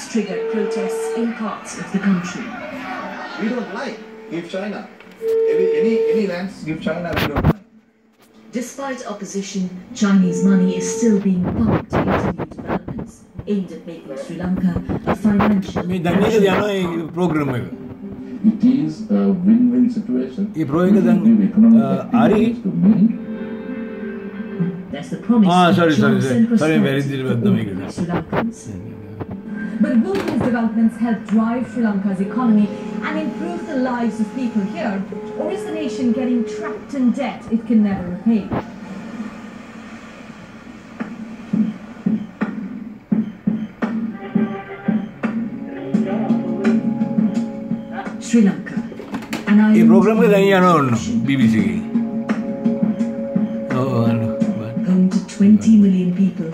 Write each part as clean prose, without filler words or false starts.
triggered protests in parts of the country. We don't like. Give China. Any lands, give China, we don't like. Despite opposition, Chinese money is still being pumped into new developments aimed at making Sri Lanka a financial program. It is a win-win situation. This program to many. That's the promise of jobs and prosperity for all Sri Lankans. But will these developments help drive Sri Lanka's economy and improve the lives of people here? Or is the nation getting trapped in debt it can never repay? Sri Lanka. This program is BBC. Home to 20 million people,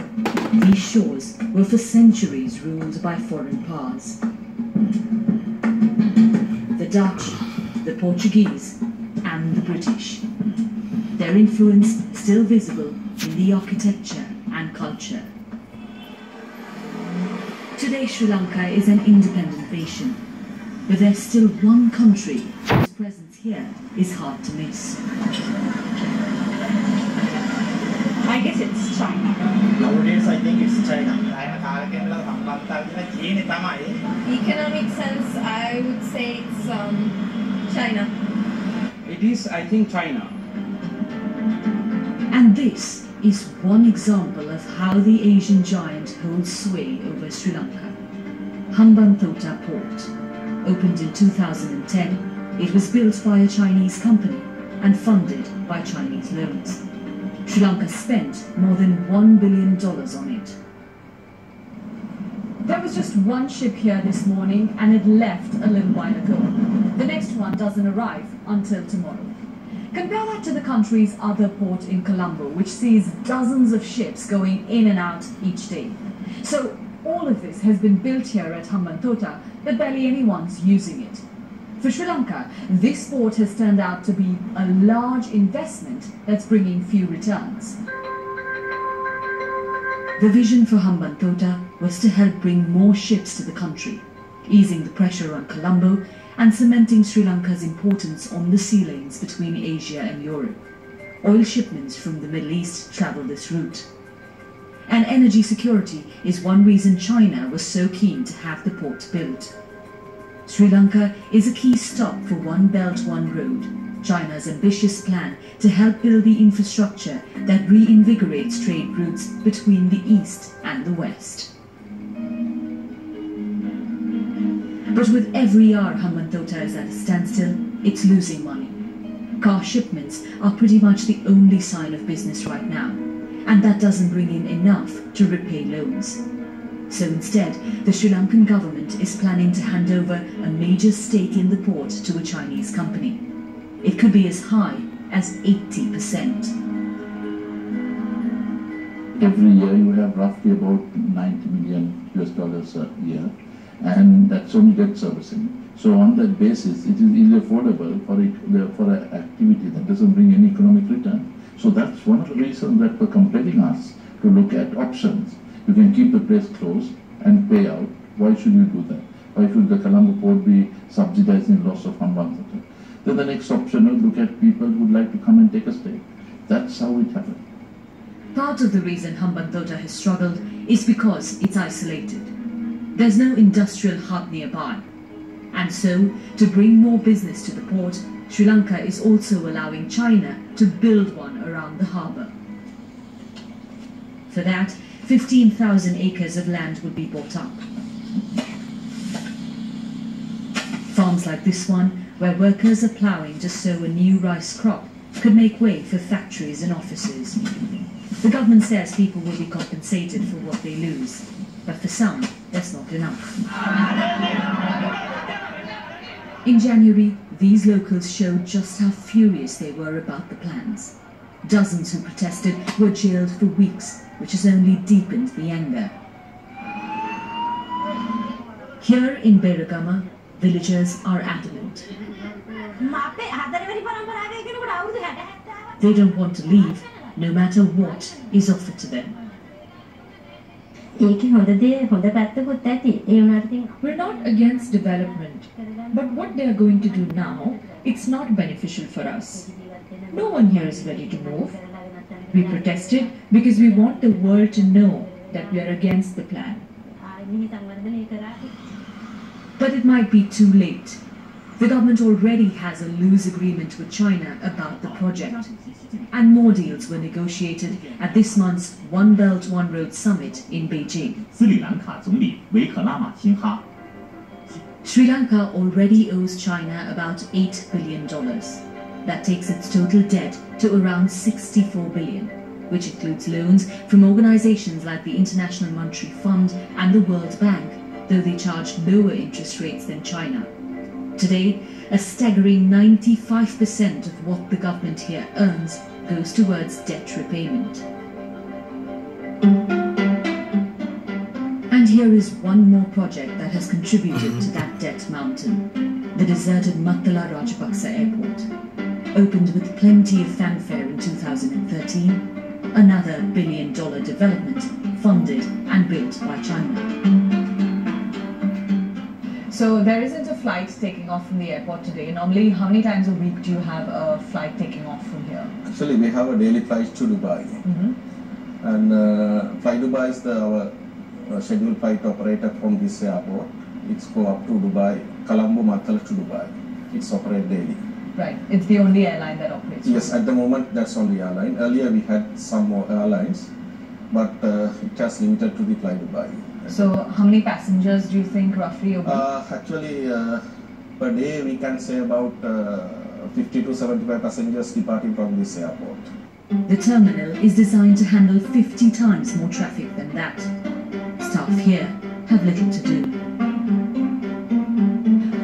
these shores were for centuries ruled by foreign powers. The Dutch, the Portuguese, and the British. Their influence still visible in the architecture and culture. Today Sri Lanka is an independent nation, but there's still one country whose presence here is hard to miss. I guess it's China. Nowadays, I think it's China. Economic sense, I would say it's China. It is, I think, China. And this is one example of how the Asian giant holds sway over Sri Lanka. Hambantota Port. Opened in 2010, it was built by a Chinese company and funded by Chinese loans. Sri Lanka spent more than $1 billion on it. There was just one ship here this morning and it left a little while ago. The next one doesn't arrive until tomorrow. Compare that to the country's other port in Colombo, which sees dozens of ships going in and out each day. So all of this has been built here at Hambantota, but barely anyone's using it. For Sri Lanka, this port has turned out to be a large investment that's bringing few returns. The vision for Hambantota was to help bring more ships to the country, easing the pressure on Colombo and cementing Sri Lanka's importance on the sea lanes between Asia and Europe. Oil shipments from the Middle East travel this route. And energy security is one reason China was so keen to have the port built. Sri Lanka is a key stop for One Belt, One Road, China's ambitious plan to help build the infrastructure that reinvigorates trade routes between the East and the West. But with every hour Hambantota is at a standstill, it's losing money. Car shipments are pretty much the only sign of business right now, and that doesn't bring in enough to repay loans. So instead, the Sri Lankan government is planning to hand over a major stake in the port to a Chinese company. It could be as high as 80%. Every year you have roughly about $90 million a year, and that's only debt servicing. So on that basis, it is affordable for an activity that doesn't bring any economic return. So that's one of the reasons that were compelling us to look at options. You can keep the place closed and pay out. Why should you do that? Why should the Colombo port be subsidizing the loss of Hambantota? Then the next option is look at people who would like to come and take a stake. That's how it happened. Part of the reason Hambantota has struggled is because it's isolated. There's no industrial hub nearby. And so, to bring more business to the port, Sri Lanka is also allowing China to build one around the harbour. For that, 15,000 acres of land would be bought up. Farms like this one, where workers are ploughing to sow a new rice crop, could make way for factories and offices. The government says people will be compensated for what they lose, but for some, that's not enough. In January, these locals showed just how furious they were about the plans. Dozens who protested were jailed for weeks, which has only deepened the anger. Here in Beragama, villagers are adamant. They don't want to leave, no matter what is offered to them. ඒකේ හොඳ පැත්තකුත් ඇති. ඒ වුණාට ඉතින් We're not against development, but what they are going to do now, it's not beneficial for us. No one here is ready to move. We protested because we want the world to know that we are against the plan. But it might be too late. The government already has a loose agreement with China about the project, and more deals were negotiated at this month's One Belt One Road Summit in Beijing. 斯里兰卡总理维克拉玛辛哈 Sri Lanka already owes China about $8 billion. That takes its total debt to around $64 billion, which includes loans from organizations like the International Monetary Fund and the World Bank, though they charge lower interest rates than China. Today, a staggering 95% of what the government here earns goes towards debt repayment. And here is one more project that has contributed to that debt mountain: the deserted Mattala Rajapaksa Airport. Opened with plenty of fanfare in 2013, another billion-dollar development funded and built by China. So there isn't a flight taking off from the airport today. Normally, how many times a week do you have a flight taking off from here? Actually, we have a daily flight to Dubai. And Fly Dubai is our scheduled flight operator from this airport. It's go up to Dubai, Colombo, Mattala to Dubai. It's operate daily. Right. It's the only airline that operates. Yes, at the moment that's only airline. Earlier we had some more airlines, but it has limited to the Fly Dubai. So how many passengers do you think roughly a week? Actually, per day we can say about 50 to 75 passengers departing from this airport. The terminal is designed to handle 50 times more traffic than that. Staff here have little to do.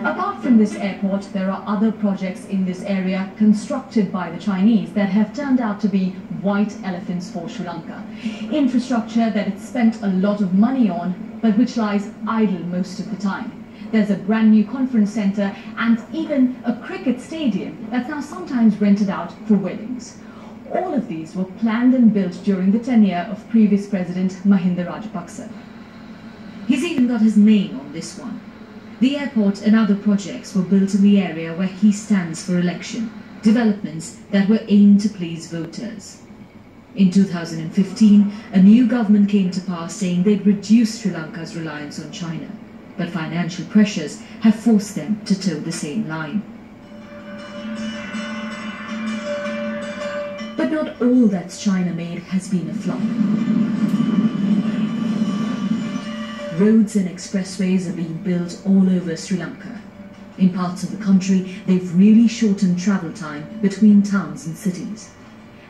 Apart from this airport, there are other projects in this area constructed by the Chinese that have turned out to be white elephants for Sri Lanka. Infrastructure that it's spent a lot of money on, but which lies idle most of the time. There's a brand new conference centre and even a cricket stadium that's now sometimes rented out for weddings. All of these were planned and built during the tenure of previous President Mahinda Rajapaksa. He's even got his name on this one. The airport and other projects were built in the area where he stands for election, developments that were aimed to please voters. In 2015, a new government came to power saying they'd reduce Sri Lanka's reliance on China, but financial pressures have forced them to toe the same line. But not all that's China made has been a flop. Roads and expressways are being built all over Sri Lanka. In parts of the country, they've really shortened travel time between towns and cities.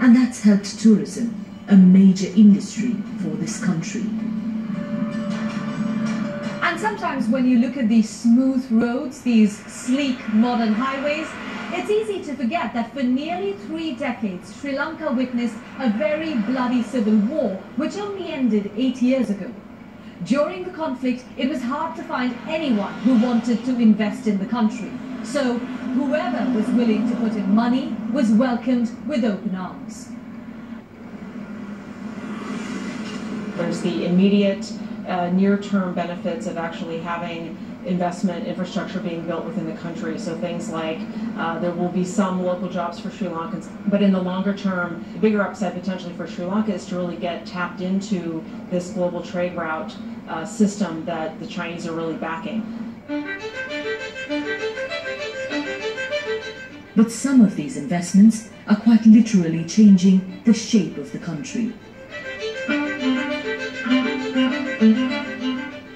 And that's helped tourism, a major industry for this country. And sometimes when you look at these smooth roads, these sleek modern highways, it's easy to forget that for nearly 3 decades, Sri Lanka witnessed a very bloody civil war, which only ended 8 years ago. During the conflict, it was hard to find anyone who wanted to invest in the country. So whoever was willing to put in money was welcomed with open arms. There's the immediate near-term benefits of actually having investment infrastructure being built within the country. So things like there will be some local jobs for Sri Lankans, but in the longer term, the bigger upside potentially for Sri Lanka is to really get tapped into this global trade route system that the Chinese are really backing. But some of these investments are quite literally changing the shape of the country.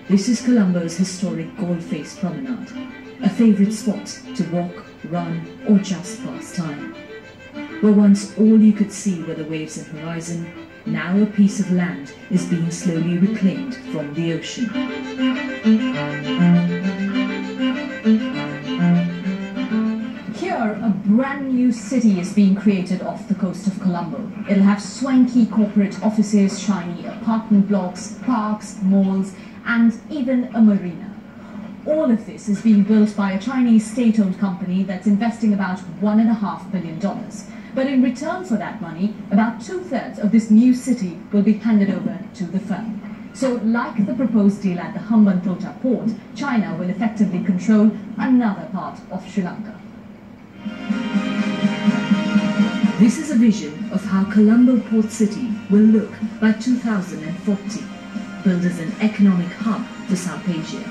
This is Colombo's historic Gold-Face Promenade, a favourite spot to walk, run or just pass time. Where once all you could see were the waves and horizon, now a piece of land is being slowly reclaimed from the ocean. Here, a brand new city is being created off the coast of Colombo. It'll have swanky corporate offices, shiny apartment blocks, parks, malls, and even a marina. All of this is being built by a Chinese state-owned company that's investing about $1.5 billion. But in return for that money, about 2/3 of this new city will be handed over to the firm. So, like the proposed deal at the Hambantota port, China will effectively control another part of Sri Lanka. This is a vision of how Colombo Port City will look by 2040, built as an economic hub for South Asia.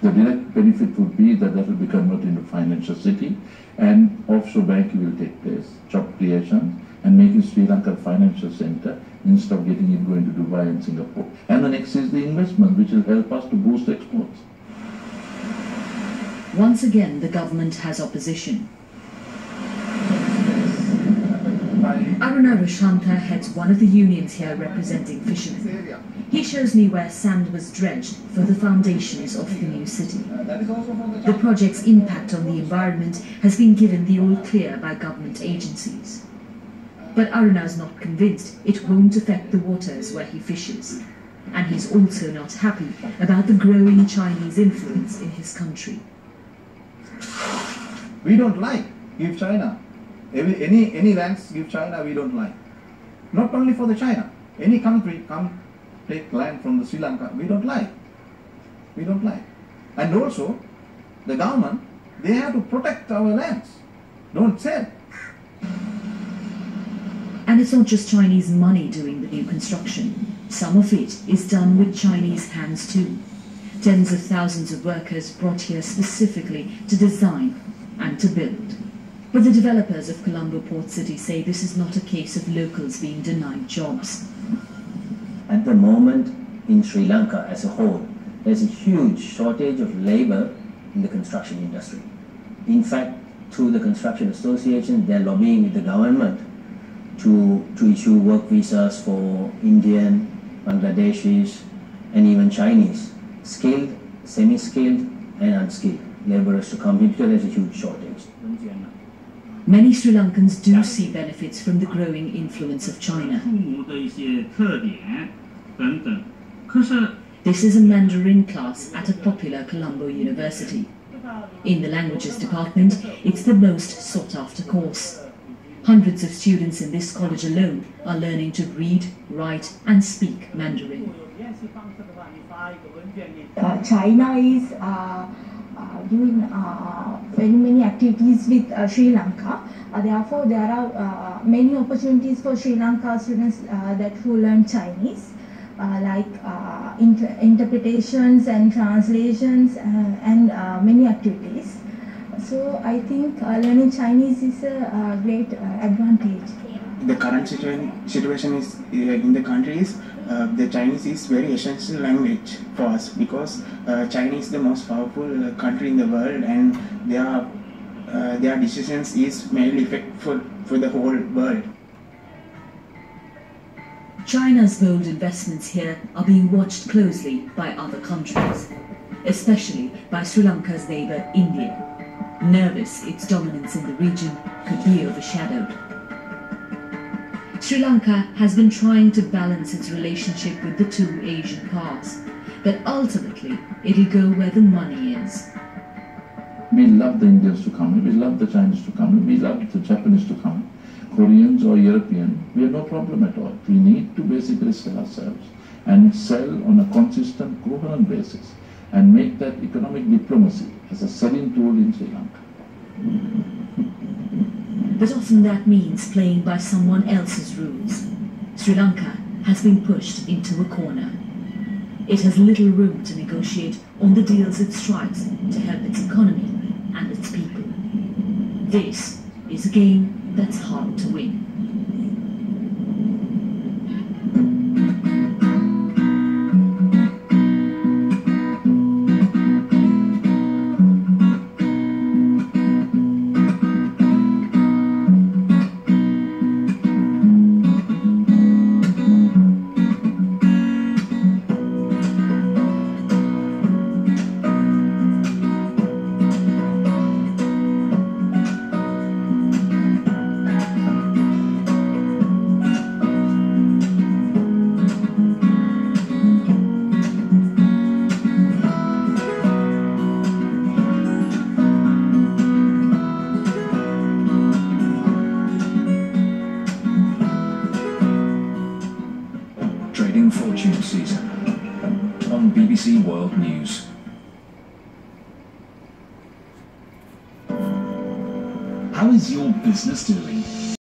The direct benefit would be that will be converted into financial city, and offshore banking will take place, job creation, and making Sri Lanka a financial center instead of getting it going to Dubai and Singapore. And the next is the investment, which will help us to boost exports. Once again, the government has opposition. Aruna Rashanta heads one of the unions here representing fishermen. He shows me where sand was dredged for the foundations of the new city. The project's impact on the environment has been given the all clear by government agencies. But Aruna is not convinced it won't affect the waters where he fishes. And he's also not happy about the growing Chinese influence in his country. We don't like give China. Any lands give China, we don't like. Not only for the China. Any country come take land from the Sri Lanka, we don't like. We don't like. And also, the government, they have to protect our lands. Don't sell. And it's not just Chinese money doing the new construction. Some of it is done with Chinese hands too. Tens of thousands of workers brought here specifically to design and to build. But the developers of Colombo Port City say this is not a case of locals being denied jobs. At the moment, in Sri Lanka as a whole, there's a huge shortage of labor in the construction industry. In fact, through the construction association, they're lobbying with the government to issue work visas for Indian, Bangladeshis, and even Chinese, skilled, semi-skilled, and unskilled laborers to come here because there's a huge shortage. Many Sri Lankans do see benefits from the growing influence of China. This is a Mandarin class at a popular Colombo University. In the languages department, it's the most sought-after course. Hundreds of students in this college alone are learning to read, write, and speak Mandarin. China is doing very many activities with Sri Lanka. Therefore, there are many opportunities for Sri Lanka students who learn Chinese, like interpretations and translations and many activities. So I think learning Chinese is a great advantage. The current situation is in the country is the Chinese is very essential language for us because China is the most powerful country in the world, and their decisions is mainly effective for the whole world. China's bold investments here are being watched closely by other countries, especially by Sri Lanka's neighbour India. Nervous its dominance in the region could be overshadowed. Sri Lanka has been trying to balance its relationship with the two Asian powers, but ultimately it'll go where the money is. We love the Indians to come, we love the Chinese to come, we love the Japanese to come, Koreans or European, we have no problem at all. We need to basically sell ourselves and sell on a consistent, coherent basis and make that economic diplomacy as a selling tool in Sri Lanka. But often that means playing by someone else's rules. Sri Lanka has been pushed into a corner. It has little room to negotiate on the deals it strikes to help its economy and its people. This is a game that's hard to win. BBC World News. How is your business doing?